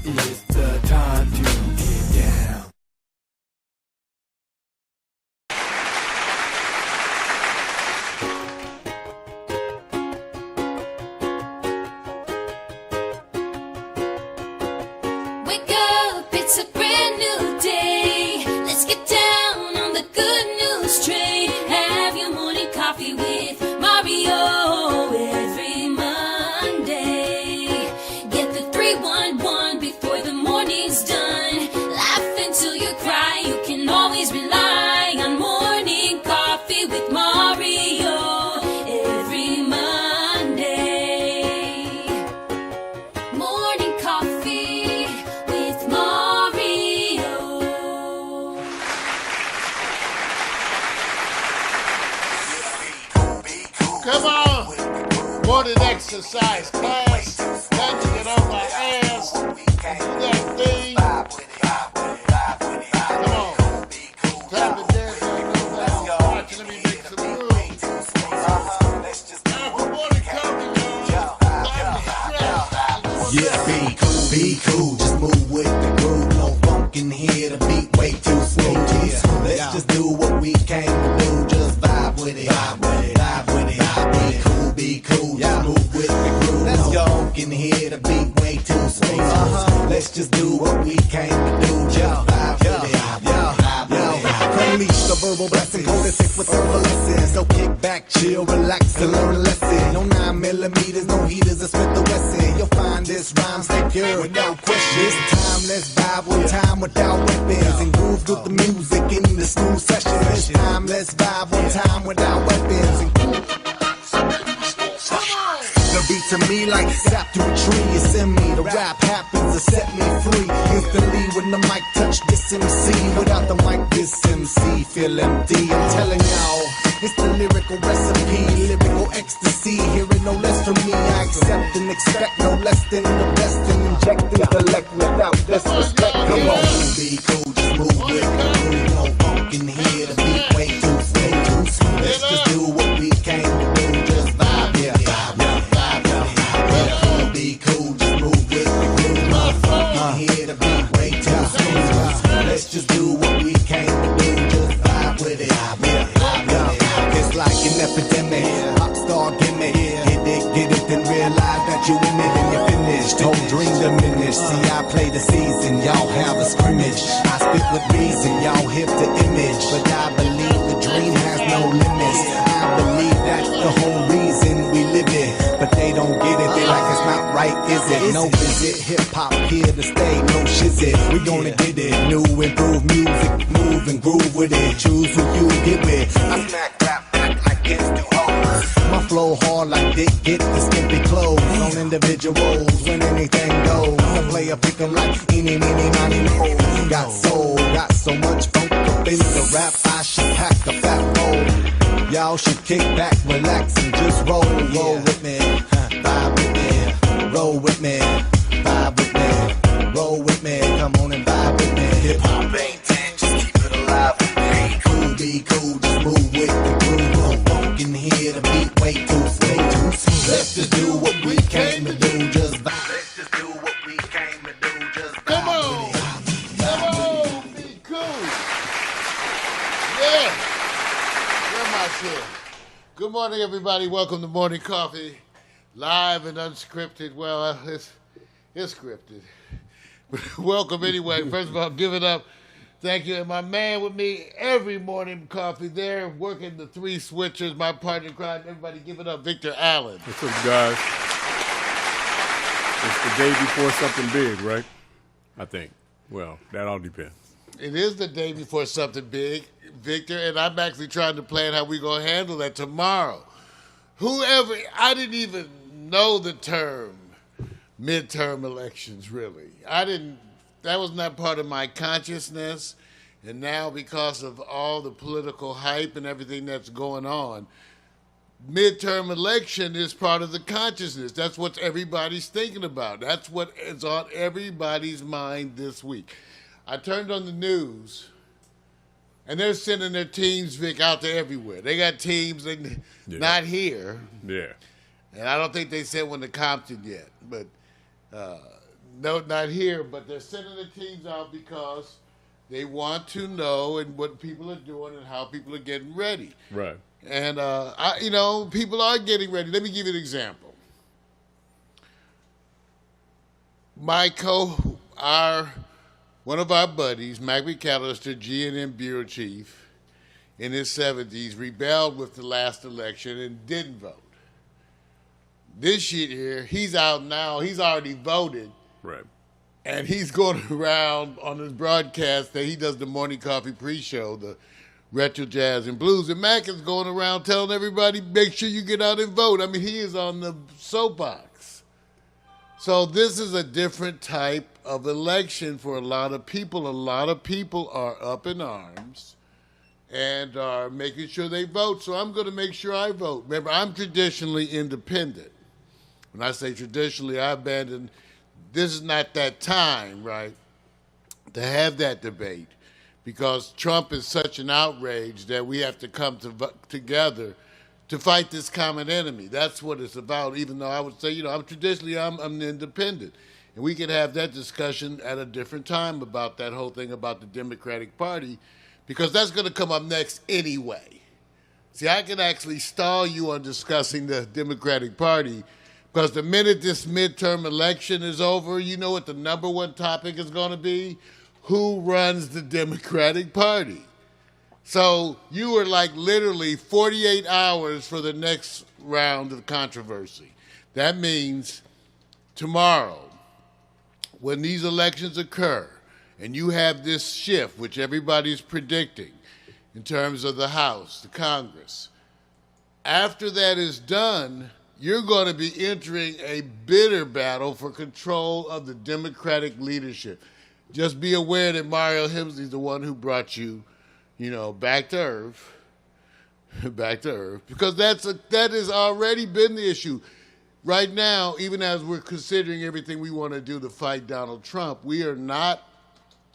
It's the time to get down. Wake up, it's a brand new day. Let's get down on the good news train. Have your morning coffee with Mario every Monday. Get the 311 before the morning's done. Laugh until you cry. You can always rely on morning coffee with Mario every Monday. Morning coffee with Mario. Come on! Morning exercise class. Time to get on my ass. Do that thing. Come on. Time to dance like no last watch. Let me make some moves. Time for morning coffee, y'all. Time to stress. Yeah, be cool, just move with the groove. No funk in here, the beat way too smooth. Yeah, let's just do what we came to do. Just vibe with it, vibe with it, vibe with it. Be cool, just move with the groove. Let's go. No funk in here, the beat way too smooth. Let's just do what we came to do. Just vibe with it, vibe with it. Unleash the verbal blessing, go to sick with herbal lessons. So kick back, chill, relax, and learn a lesson. No 9mm, no heaters, a Smith the Wesson. You'll find this rhyme secure with no question. This time, let's vibe one time without weapons and groove with the music in the smooth session. This time, let's vibe one time without weapons and the beat to me like sap through a tree. It's in me. The rap happens to set me free. Instantly when the mic touch this MC. Without the mic, this MC feel empty. I'm telling y'all, it's the lyrical recipe. Lyrical ecstasy. Hearing no less from me. I accept and expect no less than the best. And inject intellect without disrespect. Come on, be cool, just move with the groove. No funk in here. The beat way too smooth. Let's just do what we came to do. Just vibe, yeah, vibe. Be cool, just move with the groove. No funk in here, the beat way too smooth. Let's just do what we came to do. Just vibe with it, it's like an epidemic, pop star gimmick. Get it, then realize that you in it and you're finished. Whole dream diminished. See, I play the season, y'all have a scrimmage. I spit with reason, y'all hit the image. But I believe the dream has no limits. I believe that's the whole reason we live it. But they don't get it, they like it's not right, is it? No visit, hip-hop here to stay, no shizit. We gonna get it, new improved music, move and groove with it. Choose who you get with. I smack rap back like it's too hard. My flow hard like dick, get the skimpy clothes on individuals when anything goes. The player pick 'em like eeny, meeny, miny, mo. Got soul, got so much funk up in the rap, I should pack a fat bowl. Y'all should kick back, relax, and just roll with me, vibe with me, roll with me, vibe with me, roll with me, come on and vibe with me. Hip hop ain't dead, just keep it alive with me. Be cool, just move with the groove. No funk in here, the beat way too smooth. Let's just do what we came to do, just vibe. Let's just do what we came to do, just vibe. Come on! Come on! Be cool! Yeah! Where am I here? Good morning, everybody. Welcome to Morning Coffee. Live and unscripted. Well, it's scripted. Welcome anyway. First of all, give it up. Thank you. And my man with me every morning coffee there, working the three switchers, my partner in crime. Everybody give it up, Victor Allen. What's up, guys? It's the day before something big, right? I think. Well, that all depends. It is the day before something big, Victor, and I'm actually trying to plan how we're going to handle that tomorrow. I didn't even know the term midterm elections, really. That was not part of my consciousness, and now because of all the political hype and everything that's going on, midterm election is part of the consciousness. That's what everybody's thinking about. That's what is on everybody's mind this week. I turned on the news, and they're sending their teams, Vic, out there everywhere. They got teams not here. Yeah. And I don't think they sent one to Compton yet. But no, not here, but they're sending the teams out because they want to know and what people are doing and how people are getting ready. Right. And people are getting ready. Let me give you an example. One of our buddies, Mac McAllister, G&M bureau chief, in his 70s, rebelled with the last election and didn't vote. This year, he's out now. He's already voted. Right. And he's going around on his broadcast that he does the morning coffee pre-show, the retro jazz and blues. And Mac is going around telling everybody, make sure you get out and vote. I mean, he is on the soapbox. So this is a different type of election for a lot of people. A lot of people are up in arms and are making sure they vote. So I'm going to make sure I vote. Remember, I'm traditionally independent. When I say traditionally, I abandoned, this is not that time, right, to have that debate because Trump is such an outrage that we have to come together to fight this common enemy. That's what it's about, even though I would say, I'm independent. And we can have that discussion at a different time about that whole thing about the Democratic Party because that's going to come up next anyway. See, I can actually stall you on discussing the Democratic Party because the minute this midterm election is over, you know what the number one topic is going to be? Who runs the Democratic Party? So you were like literally 48 hours for the next round of controversy. That means tomorrow, when these elections occur, and you have this shift, which everybody's predicting in terms of the House, the Congress, after that is done, you're going to be entering a bitter battle for control of the Democratic leadership. Just be aware that Mario Hemsley is the one who brought you, back to earth, because that has already been the issue. Right now, even as we're considering everything we want to do to fight Donald Trump, we are not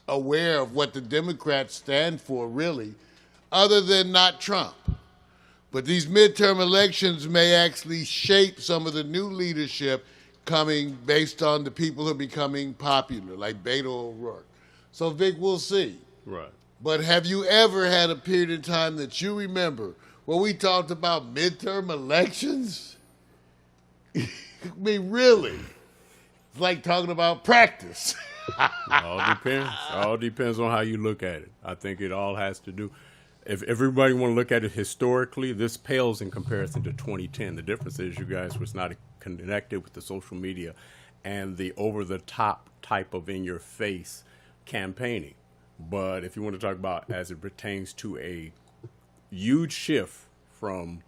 aware of what the Democrats stand for, really, other than not Trump. But these midterm elections may actually shape some of the new leadership coming based on the people who are becoming popular, like Beto O'Rourke. So, Vic, we'll see. Right. But have you ever had a period in time that you remember where we talked about midterm elections? I mean, really? It's like talking about practice. All depends. All depends on how you look at it. I think it all has to do. If everybody want to look at it historically, this pales in comparison to 2010. The difference is you guys was not connected with the social media and the over-the-top type of in-your-face campaigning. But if you want to talk about as it pertains to a huge shift from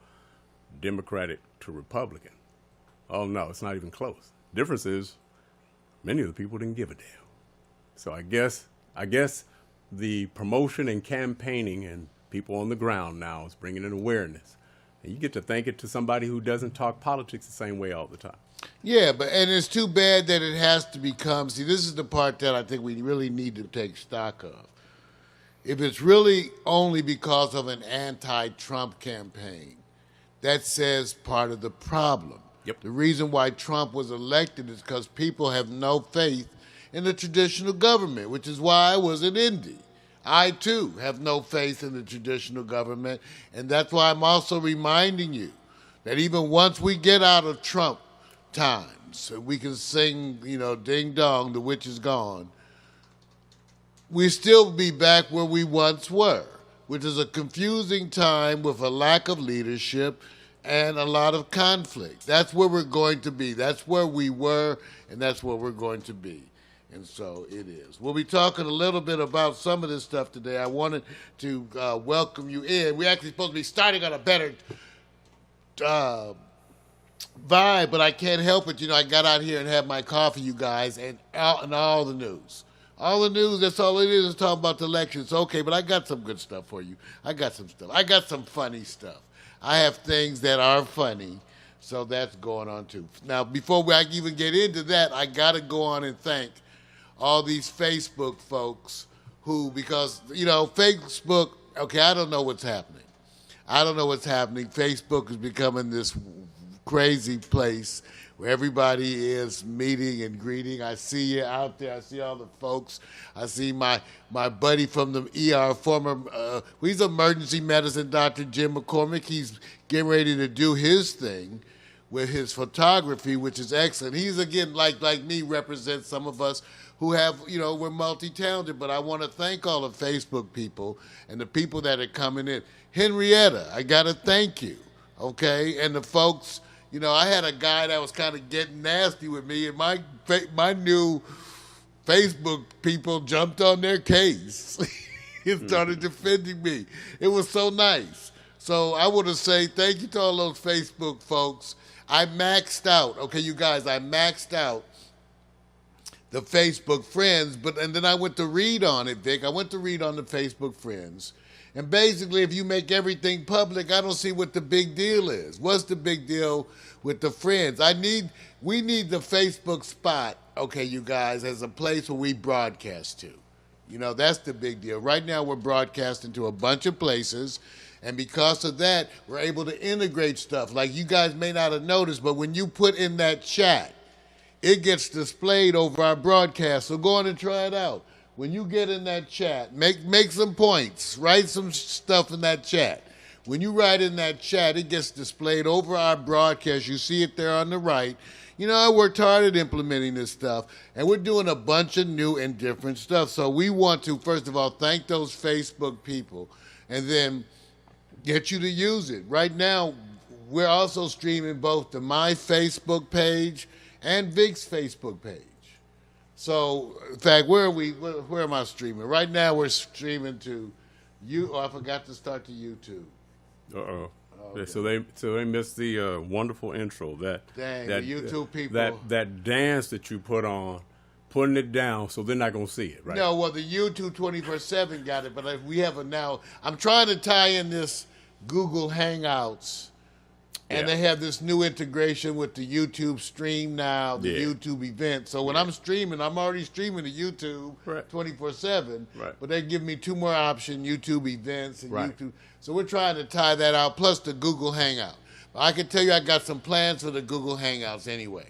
Democratic to Republican, oh no, it's not even close. Difference is many of the people didn't give a damn. So I guess the promotion and campaigning and people on the ground now is bringing in awareness. And you get to thank it to somebody who doesn't talk politics the same way all the time. Yeah, and it's too bad that it has to become, see, this is the part that I think we really need to take stock of. If it's really only because of an anti-Trump campaign, that says part of the problem. Yep. The reason why Trump was elected is because people have no faith in the traditional government, which is why I was in Indy. I, too, have no faith in the traditional government, and that's why I'm also reminding you that even once we get out of Trump times, we can sing, ding dong, the witch is gone, we still be back where we once were, which is a confusing time with a lack of leadership and a lot of conflict. That's where we're going to be. That's where we were, and that's where we're going to be. And so it is. We'll be talking a little bit about some of this stuff today. I wanted to welcome you in. We're actually supposed to be starting on a better vibe, but I can't help it. I got out here and had my coffee, you guys, and all the news. All the news, that's all it is talking about the elections. Okay, but I got some good stuff for you. I got some stuff. I got some funny stuff. I have things that are funny, so that's going on too. Now, before I even get into that, I got to go on and thank all these Facebook folks who, because, Facebook, okay, I don't know what's happening. Facebook is becoming this crazy place where everybody is meeting and greeting. I see you out there. I see all the folks. I see my buddy from the ER, former, he's emergency medicine doctor, Jim McCormick. He's getting ready to do his thing with his photography, which is excellent. He's, again, like me, represents some of us who have, we're multi-talented, but I want to thank all the Facebook people and the people that are coming in. Henrietta, I got to thank you, okay? And the folks, I had a guy that was kind of getting nasty with me, and my new Facebook people jumped on their case and started defending me. It was so nice. So I want to say thank you to all those Facebook folks. I maxed out, okay, you guys, I maxed out the Facebook friends, and then I went to read on it, Vic. I went to read on the Facebook friends. And basically, if you make everything public, I don't see what the big deal is. What's the big deal with the friends? We need the Facebook spot, okay, you guys, as a place where we broadcast to. That's the big deal. Right now, we're broadcasting to a bunch of places, and because of that, we're able to integrate stuff. Like you guys may not have noticed, but when you put in that chat, it gets displayed over our broadcast, so go on and try it out. When you get in that chat, make some points, write some stuff in that chat. When you write in that chat, it gets displayed over our broadcast. You see it there on the right. I worked hard at implementing this stuff, and we're doing a bunch of new and different stuff. So we want to, first of all, thank those Facebook people, and then get you to use it. Right now, we're also streaming both to my Facebook page and Vic's Facebook page. So, in fact, where am I streaming? Right now, we're streaming to you. Oh, I forgot to start to YouTube. Uh-oh. Okay. So they missed the wonderful intro. That the YouTube people. That dance that you put on, putting it down, so they're not gonna see it, right? No, well, the YouTube 24/7 got it, but we have it now. I'm trying to tie in this Google Hangouts. And they have this new integration with the YouTube stream now, the YouTube event. So when I'm streaming, I'm already streaming to YouTube 24/7. Right. But they give me two more options, YouTube events and YouTube. So we're trying to tie that out, plus the Google Hangout. I can tell you I got some plans for the Google Hangouts anyway.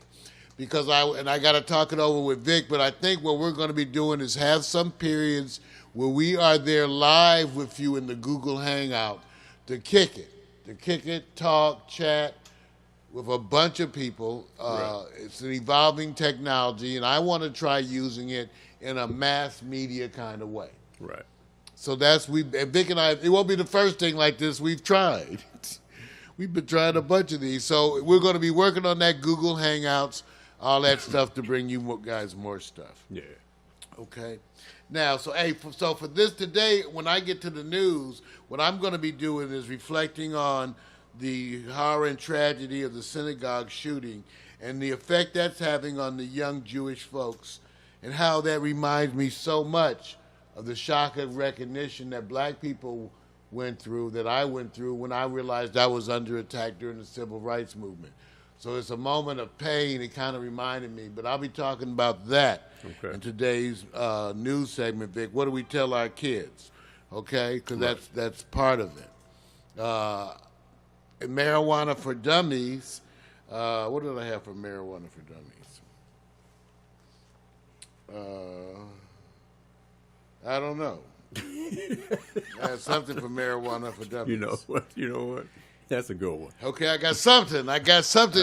Because I got to talk it over with Vic, but I think what we're going to be doing is have some periods where we are there live with you in the Google Hangout to kick it. Talk, chat with a bunch of people. It's an evolving technology, and I want to try using it in a mass media kind of way. Right. So and Vic and I, it won't be the first thing like this we've tried. We've been trying a bunch of these. So we're going to be working on that Google Hangouts, all that stuff to bring you guys more stuff. Yeah. Okay. Now, so for this today, when I get to the news, what I'm going to be doing is reflecting on the horror and tragedy of the synagogue shooting and the effect that's having on the young Jewish folks, and how that reminds me so much of the shock of recognition that black people went through, that I went through when I realized I was under attack during the civil rights movement. So it's a moment of pain. It kind of reminded me, but I'll be talking about that in today's news segment, Vic. What do we tell our kids? Okay, because that's part of it. Marijuana for dummies. What did I have for marijuana for dummies? I don't know. I had something for marijuana for dummies. You know what? That's a good one. Okay, I got something,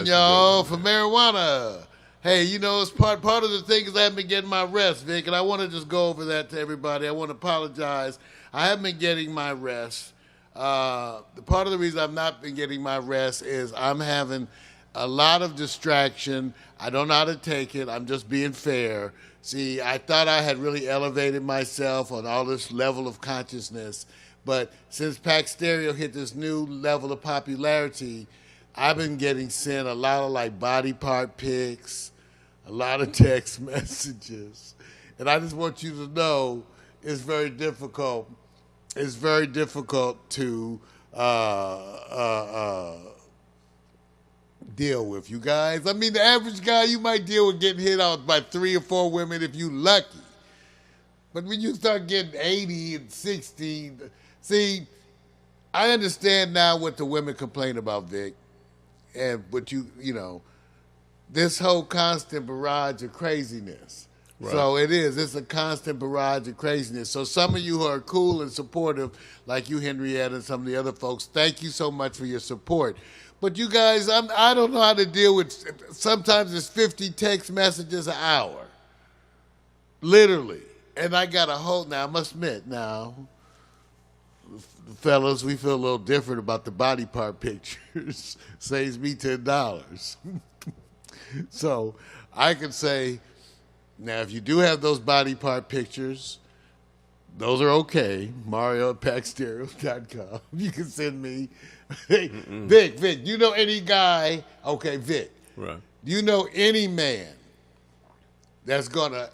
y'all, for marijuana. Hey, it's part of the thing is I haven't been getting my rest, Vic, and I want to just go over that to everybody. I want to apologize. I haven't been getting my rest. The part of the reason I've not been getting my rest is I'm having a lot of distraction. I don't know how to take it. I'm just being fair. See, I thought I had really elevated myself on all this level of consciousness. But since Pax Stereo hit this new level of popularity, I've been getting sent a lot of body part pics, a lot of text messages. And I just want you to know it's very difficult. It's very difficult to deal with, you guys. I mean, the average guy, you might deal with getting hit out by 3 or 4 women if you lucky. But when you start getting 80 and 60... See, I understand now what the women complain about, Vic, but this whole constant barrage of craziness. Right. So it is. It's a constant barrage of craziness. So some of you who are cool and supportive, like you, Henrietta, and some of the other folks, thank you so much for your support. But you guys, I don't know how to deal with, sometimes it's 50 text messages an hour. Literally. And I got a whole, now I must admit, now, fellas, we feel a little different about the body part pictures. Saves me $10. So I can say, now if you do have those body part pictures, those are okay. Mario at PaxStereo.com. You can send me. Hey, Vic, you know any guy, okay, Vic, Right. do you know any man that's going to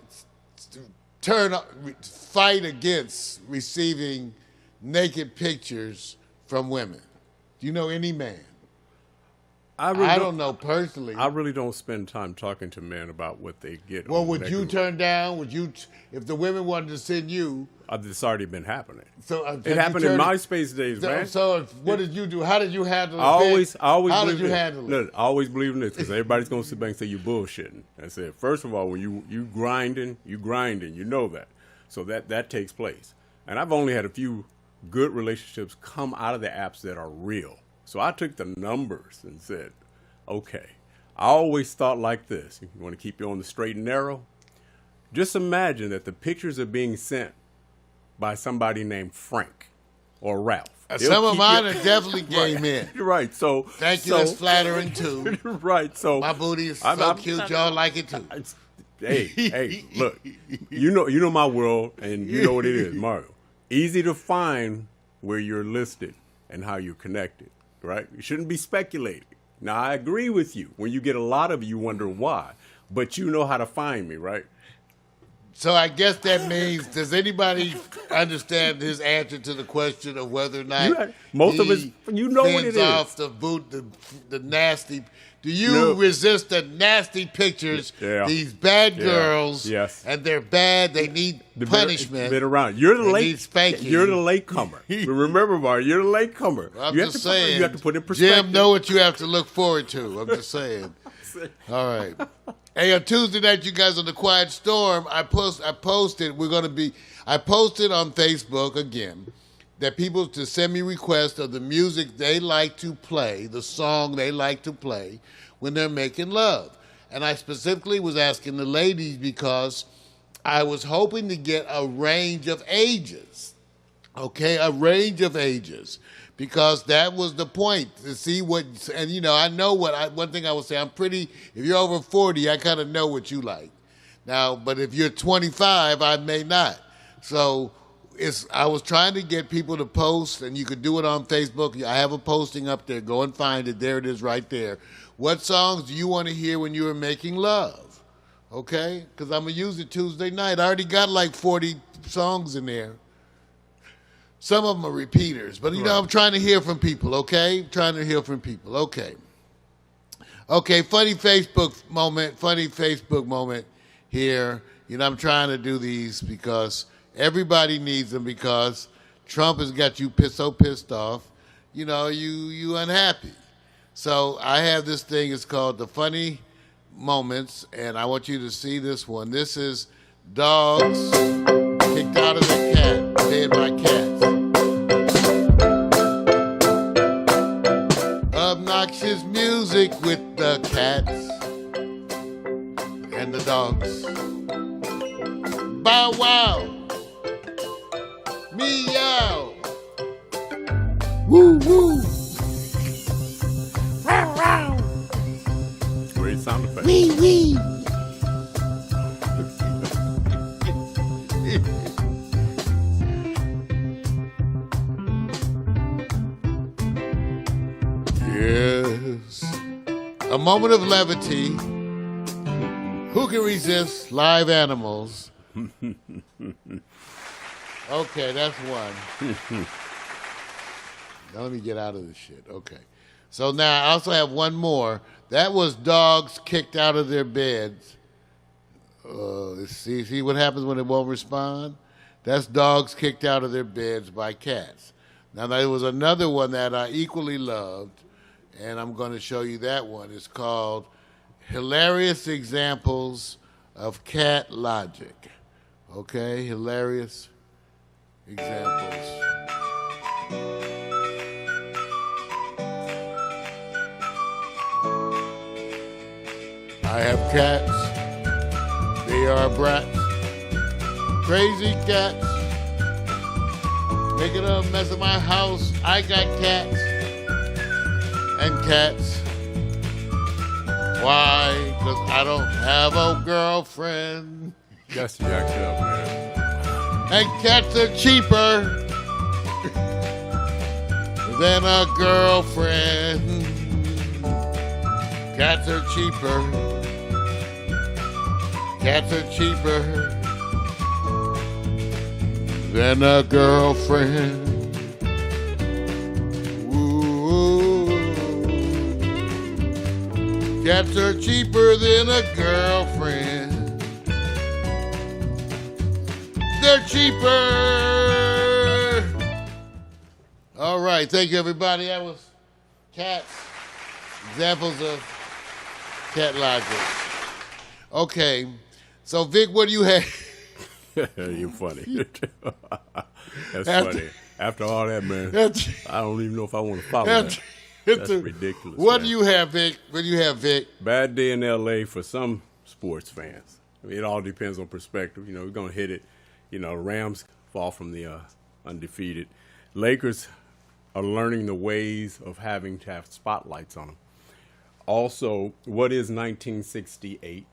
fight against receiving naked pictures from women? Do you know any man? I don't know personally. I really don't spend time talking to men about what they get. Well, on would you negative- turn down? Would you, if the women wanted to send you? It's already been happening. So It happened in MySpace days, man. So what did you do? How did you handle it? I always How believe did you this. handle it? Look, I always believe in this because everybody's gonna sit back and say you bullshitting. I said, first of all, when you grinding, you know that. So that takes place. And I've only had a few good relationships come out of the apps that are real. So I took the numbers and said, okay, I always thought like this. You want to keep you on the straight and narrow? Just imagine that the pictures are being sent by somebody named Frank or Ralph. They'll Some of keep mine you- are definitely came in. Right. So Thank you. That's flattering too. Right. So My booty is so I'm- cute. Y'all like it too. Hey, look, you know my world, and you know what it is, Mario. Easy to find where you're listed and how you're connected, right? You shouldn't be speculating. Now, I agree with you. When you get a lot of it, you wonder why, but you know how to find me, right? So I guess that means, does anybody understand his answer to the question of whether or not Most of he it's, you know what it sends is. off the nasty? Do you No. resist the nasty pictures? Yeah. These bad Yeah. girls, Yes. and they're bad. They need punishment. Been around. You're the They late. need spanking. You're the latecomer. Remember, Mario, you're the latecomer. I'm You have just to put- saying. You have to put in perspective. Jim, know what you have to look forward to. I'm just saying. All right. Hey, on Tuesday night, you guys on the Quiet Storm, I posted. I posted on Facebook again that people to send me requests of the music they like to play, the song they like to play when they're making love. And I specifically was asking the ladies because I was hoping to get a range of ages. Okay, a range of ages. Because that was the point, to see what, and I know one thing I would say, if you're over 40, I kind of know what you like. Now, but if you're 25, I may not. So I was trying to get people to post, and you could do it on Facebook. I have a posting up there. Go and find it. There it is right there. What songs do you want to hear when you are making love? Okay? Because I'm going to use it Tuesday night. I already got like 40 songs in there. Some of them are repeaters, but I'm trying to hear from people, okay? Trying to hear from people, okay. Okay, funny Facebook moment here. I'm trying to do these because everybody needs them because Trump has got you so pissed off, you unhappy. So I have this thing, it's called the funny moments, and I want you to see this one. This is dogs kicked out of their cat, fed by cats. Obnoxious music with the cats and the dogs. Bow wow. Meow. Woo woo. Row row. Great sound effect. Wee wee. Yes. A moment of levity. Who can resist live animals? Okay, that's one. Now let me get out of this shit. Okay. So now I also have one more. That was dogs kicked out of their beds. See what happens when it won't respond? That's dogs kicked out of their beds by cats. Now there was another one that I equally loved, and I'm going to show you that one. It's called hilarious examples of cat logic. Okay, hilarious examples. I have cats. They are brats. Crazy cats. Making a mess of my house. I got cats. And cats. Why? Because I don't have a girlfriend. That's jacked up, man. And cats are cheaper than a girlfriend. Cats are cheaper. Cats are cheaper than a girlfriend. Ooh. Cats are cheaper than a girlfriend. They're cheaper. All right, thank you, everybody. That was cats. Examples of cat logic. Okay, so Vic, what do you have? You're funny. That's funny. After all that, man, I don't even know if I want to follow that. That's ridiculous. What man. do you have, Vic? What do you have, Vic? Bad day in L.A. for some sports fans. I mean, it all depends on perspective. You know, we're going to hit it. You know, Rams fall from the undefeated. Lakers are learning the ways of having to have spotlights on them. Also, what is 1968?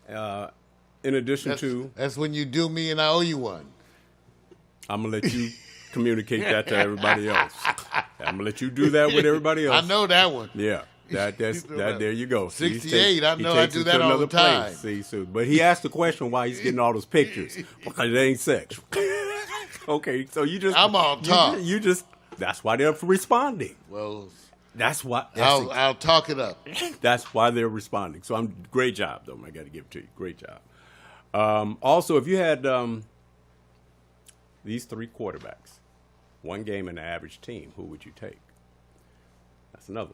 In addition to... That's when you do me and I owe you one. I'm going to let you communicate that to everybody else. I'm going to let you do that with everybody else. I know that one. Yeah. That there you go. 68, I know I do that all the time. See, so, but he asked the question why he's getting all those pictures. Because it ain't sex. Okay, so you just... I'm all talk. You just... That's why they're responding. Well... That's why... I'll talk it up. That's why they're responding. So great job, though. I got to give it to you. Great job. Also, if you had these three quarterbacks, one game in the average team, who would you take? That's another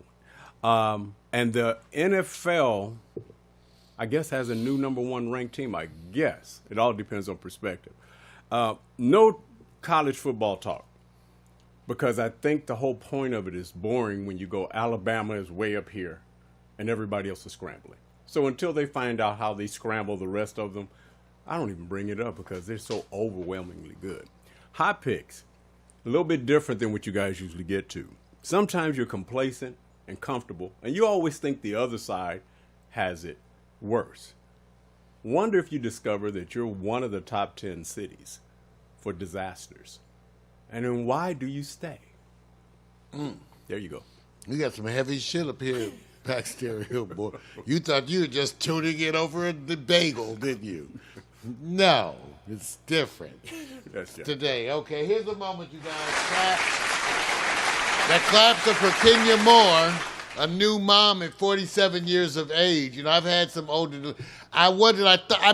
one. And the NFL, I guess, has a new number one ranked team. I guess. It all depends on perspective. No college football talk. Because I think the whole point of it is boring when you go, Alabama is way up here and everybody else is scrambling. So until they find out how they scramble the rest of them, I don't even bring it up because they're so overwhelmingly good. Hot picks, a little bit different than what you guys usually get to. Sometimes you're complacent and comfortable, and you always think the other side has it worse. Wonder if you discover that you're one of the top 10 cities for disasters. And then why do you stay? There you go. We got some heavy shit up here, Pax Stereo, boy. You thought you were just tuning in over the bagel, didn't you? No, it's different. That's just Today. Okay, here's a moment, you guys. Clap. That claps are for Kenya Moore, a new mom at 47 years of age. You know, I've had some older. I'm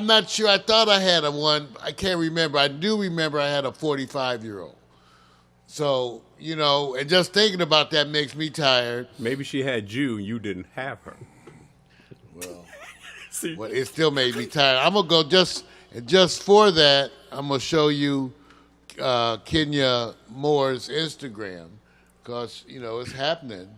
not sure. I thought I had one. I can't remember. I do remember I had a 45-year-old. So, you know, and just thinking about that makes me tired. Maybe she had you and you didn't have her. Well, See? well, it still made me tired. I'm going to go just for that, I'm going to show you Kenya Moore's Instagram because, you know, it's happening.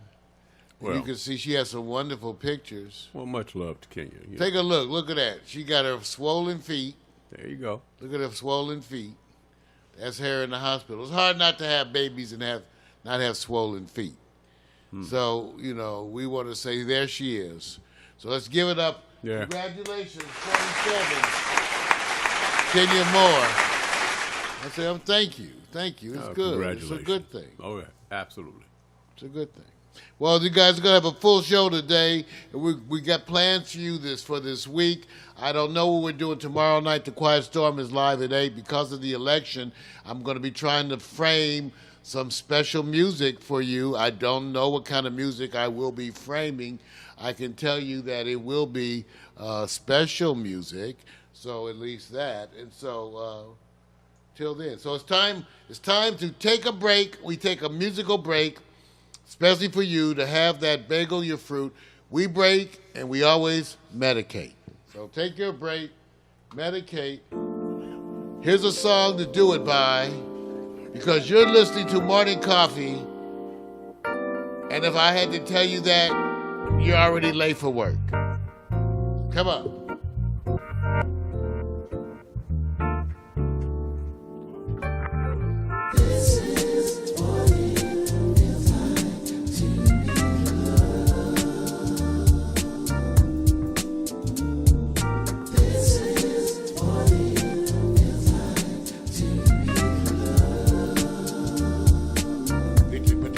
Well, you can see she has some wonderful pictures. Well, much love to Kenya. Take a look. Look at that. She got her swollen feet. There you go. Look at her swollen feet. That's her in the hospital. It's hard not to have babies and not have swollen feet. So, you know, we want to say there she is. So let's give it up. Yeah. Congratulations, 47. Kenya Moore. I say, thank you. Thank you. It's good. Congratulations. It's a good thing. Oh, yeah, absolutely. It's a good thing. Well, you guys are going to have a full show today. We got plans for you for this week. I don't know what we're doing tomorrow night. The Quiet Storm is live at 8. Because of the election, I'm going to be trying to frame some special music for you. I don't know what kind of music I will be framing. I can tell you that it will be special music, so at least that. And so till then. So it's time to take a break. We take a musical break, especially for you to have that bagel, your fruit. We break and we always medicate. So take your break, medicate. Here's a song to do it by, because you're listening to Morning Coffee. And if I had to tell you that, you're already late for work. Come on.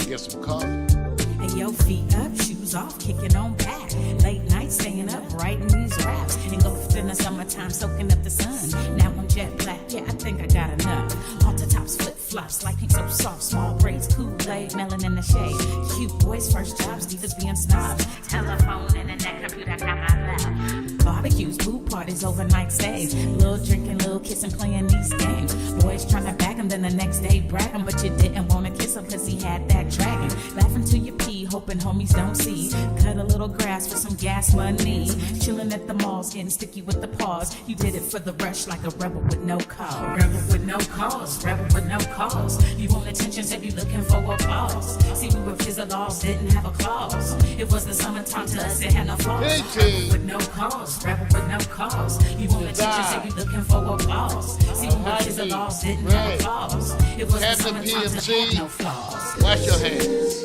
Get some coffee. And your feet up, shoes off, kicking on back. Late night, staying up, writing these raps. Engulfed in the summertime, soaking up the sun. Now I'm jet black, yeah, I think I got enough. Off the tops, flip flops, like pink so soft, small braids, Kool-Aid, melon in the shade. Cute boys, first jobs, divas being snobs. Telephone, internet, computer, got my lap. Barbecues, pool parties, overnight stays. Little drinking, little kissing, playing these games. Boys trying to bag him, then the next day brag him. But you didn't want to kiss him cause he had that dragon. Laughing till you pee, hoping homies don't see. Cut a little grass for some gas money. Chilling at the malls, getting sticky with the paws. You did it for the rush like a rebel with no cause. Rebel with no cause, rebel with no cause. You want attention, said you looking for applause. See, we were fizzled off, didn't have a clause. It was the summertime to us, it had no flaws. Rebel with no cause, rebel with no cause. You want attention, said you looking for applause. See, we were fizzled off, didn't have a clause. It was the summertime to us, had no flaws. Wash your hands.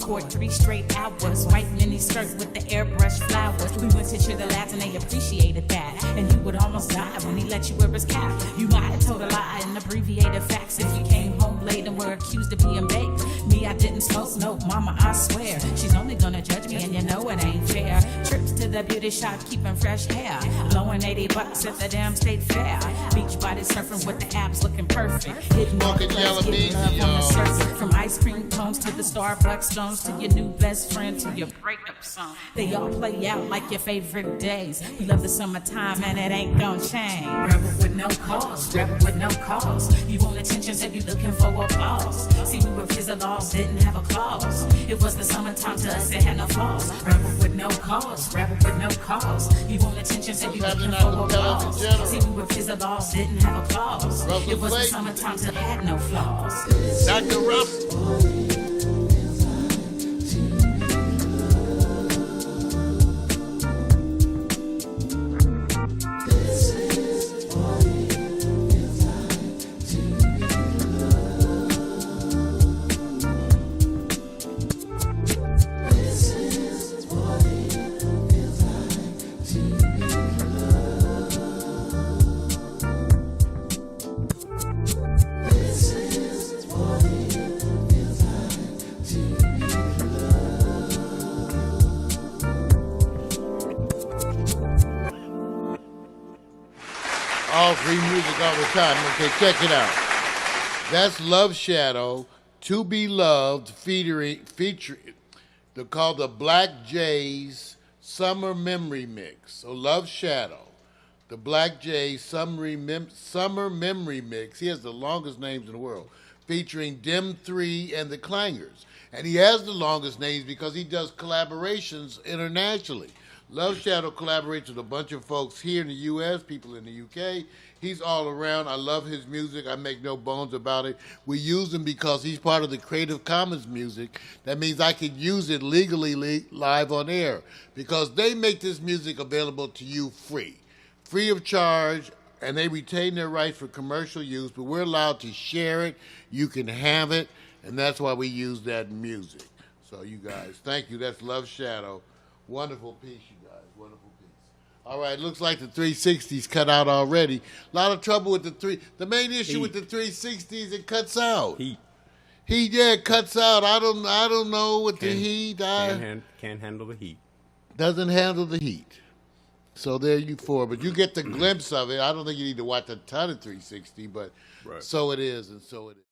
Court 3 straight hours, white mini skirt with the airbrush flowers. We went to Sugar Labs and they appreciated that. And he would almost die when he let you wear his cap. You might have told a lie and abbreviated facts if you came home late and were accused of being baked. Me, I didn't smoke, no, mama, I swear. She's only gonna judge me and you know it ain't fair. Trips to the beauty shop, keeping fresh hair. Blowing $80 at the damn state fair. Beach body surfing with the abs looking perfect. Hitting all the Yellow getting love Beans, on the y'all. surface. From ice cream cones to the Starbucks stones to your new best friend to your breakup song. They all play out like your favorite days. We love the summertime and it ain't gonna change. Rebel with no cause, rebel with no cause. You want attention, said you looking for applause. See, we were fizzled off, didn't have a clause. It was the summertime to us, it had no flaws. Rebel with no cause, rebel with no cause. You want attention, said you looking for applause. See, we were fizzled off, didn't have a clause. It was the summertime to had no flaws. Dr. Russell. All free music all the time. Okay, check it out. That's Love Shadow, To Be Loved, featuring they're called the Black Jays Summer Memory Mix. So Love Shadow, the Black Jays Summer Memory Mix. He has the longest names in the world, featuring Dim 3 and the Clangers. And he has the longest names because he does collaborations internationally. Love Shadow collaborates with a bunch of folks here in the U.S., people in the U.K. He's all around. I love his music. I make no bones about it. We use him because he's part of the Creative Commons music. That means I can use it legally live on air because they make this music available to you free of charge, and they retain their rights for commercial use, but we're allowed to share it. You can have it, and that's why we use that music. So you guys, thank you. That's Love Shadow. Wonderful piece, you guys. Wonderful piece. All right, looks like the 360's cut out already. A lot of trouble with the main issue with the 360s, it cuts out. Heat, yeah, it cuts out. I don't know what the heat. Can't handle the heat. Doesn't handle the heat. So there you for. But you get the glimpse of it. I don't think you need to watch a ton of 360, but so it is, and so it is.